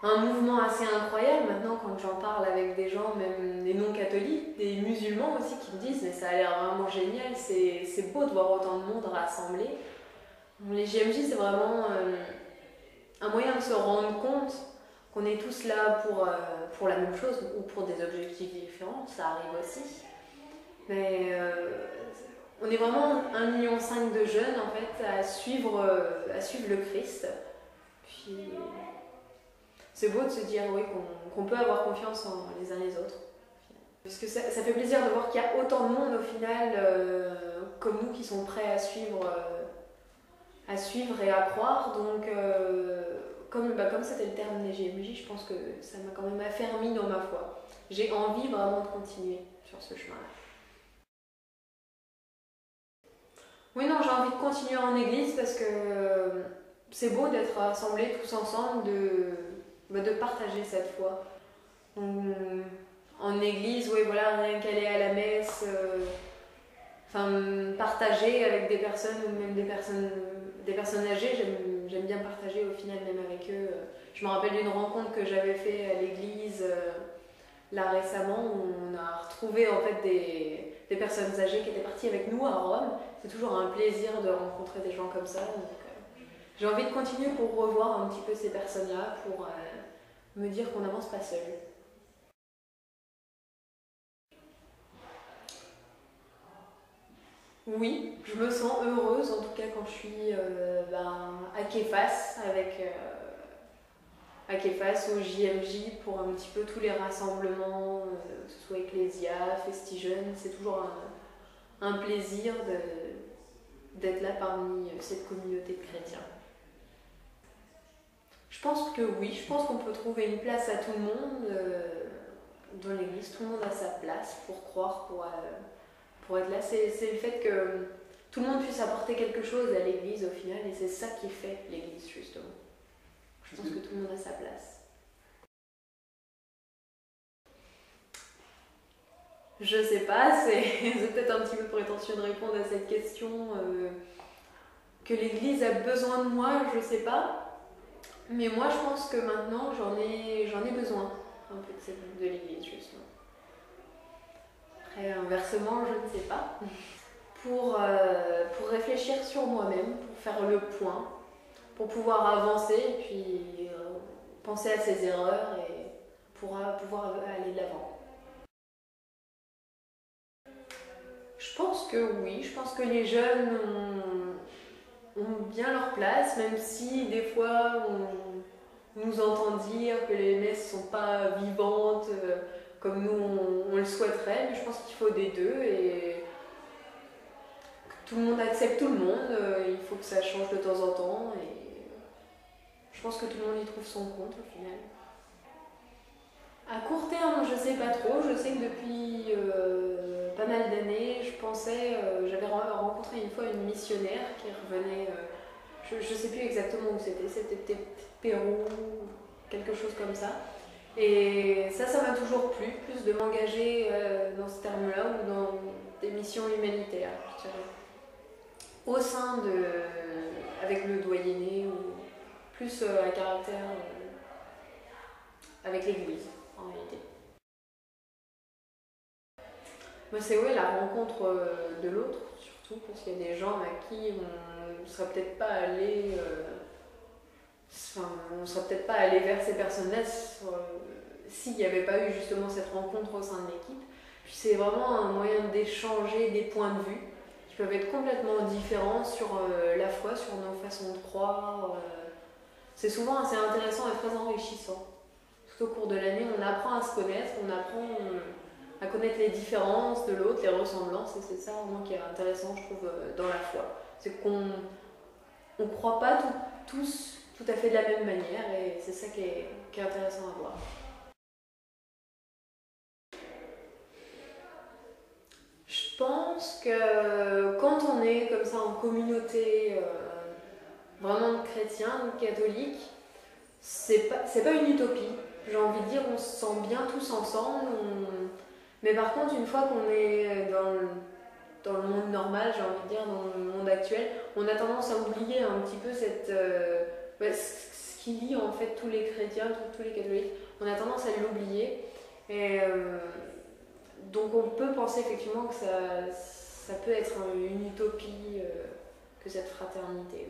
un mouvement assez incroyable. Maintenant, quand j'en parle avec des gens, même des non-catholiques, des musulmans aussi, qui me disent mais ça a l'air vraiment génial, c'est beau de voir autant de monde rassemblé. Les JMJ, c'est vraiment un moyen de se rendre compte qu'on est tous là pour la même chose ou pour des objectifs différents, ça arrive aussi. Mais on est vraiment 1,5 million de jeunes en fait à suivre le Christ. Puis c'est beau de se dire oui, qu'on peut avoir confiance en les uns les autres. Parce que ça fait plaisir de voir qu'il y a autant de monde au final comme nous qui sont prêts à suivre et à croire. Donc comme c'était le terme des GMJ, je pense que ça m'a quand même affermi dans ma foi. J'ai envie vraiment de continuer sur ce chemin-là. Oui, non, j'ai envie de continuer en église parce que c'est beau d'être rassemblés tous ensemble, de partager cette foi. En église, oui, voilà, rien qu'aller à la messe, partager avec des personnes ou même des personnes âgées, j'aime bien partager au final même avec eux. Je me rappelle d'une rencontre que j'avais fait à l'église là récemment où on a retrouvé en fait des personnes âgées qui étaient parties avec nous à Rome. C'est toujours un plaisir de rencontrer des gens comme ça. Donc, j'ai envie de continuer pour revoir un petit peu ces personnes-là, pour me dire qu'on n'avance pas seul. Oui, je me sens heureuse en tout cas quand je suis à Képhas à Képhas au JMJ pour un petit peu tous les rassemblements, que ce soit Ecclésia, Festi-Jeunes, c'est toujours un plaisir d'être là parmi cette communauté de chrétiens. Je pense que oui, je pense qu'on peut trouver une place à tout le monde dans l'église, tout le monde a sa place pour croire, pour être là. C'est le fait que tout le monde puisse apporter quelque chose à l'église au final et c'est ça qui fait l'église justement. Je pense que tout le monde a sa place. Je sais pas, c'est peut-être un petit peu prétentieux de répondre à cette question. Que l'église a besoin de moi, je sais pas. Mais moi, je pense que maintenant, j'en ai besoin un peu de l'église, justement. Après, inversement, je ne sais pas. Pour réfléchir sur moi-même, pour faire le point, pour pouvoir avancer et puis penser à ses erreurs et pour pouvoir aller de l'avant. Je pense que oui, je pense que les jeunes ont bien leur place, même si des fois on nous entend dire que les messes ne sont pas vivantes comme nous on le souhaiterait, mais je pense qu'il faut des deux et que tout le monde accepte tout le monde, il faut que ça change de temps en temps et je pense que tout le monde y trouve son compte au final. À court terme, je sais pas trop, je sais que depuis pas mal d'années, j'avais rencontré une fois une missionnaire qui revenait, je sais plus exactement où c'était peut-être Pérou, quelque chose comme ça. Et ça m'a toujours plu, plus de m'engager dans ce terme-là ou dans des missions humanitaires, je dirais. Au sein avec le doyenné ou plus à caractère avec l'église en réalité. Moi, c'est ouais, la rencontre de l'autre, surtout parce qu'il y a des gens à qui on ne serait peut-être pas allé, vers ces personnes-là s'il n'y avait pas eu justement cette rencontre au sein de l'équipe. Puis c'est vraiment un moyen d'échanger des points de vue qui peuvent être complètement différents sur la foi, sur nos façons de croire. C'est souvent assez intéressant et très enrichissant. Tout au cours de l'année, on apprend à se connaître, on apprend à connaître les différences de l'autre, les ressemblances, et c'est ça vraiment qui est intéressant, je trouve, dans la foi. C'est qu'on ne croit pas tous tout à fait de la même manière, et c'est ça qui est intéressant à voir. Je pense que quand on est comme ça en communauté vraiment chrétienne, catholique, c'est pas une utopie. J'ai envie de dire, on se sent bien tous ensemble. Mais par contre, une fois qu'on est dans le monde normal, j'ai envie de dire, dans le monde actuel, on a tendance à oublier un petit peu ce qui qui lie en fait tous les chrétiens, tous les catholiques. On a tendance à l'oublier. Et donc on peut penser effectivement que ça peut être une utopie, que cette fraternité.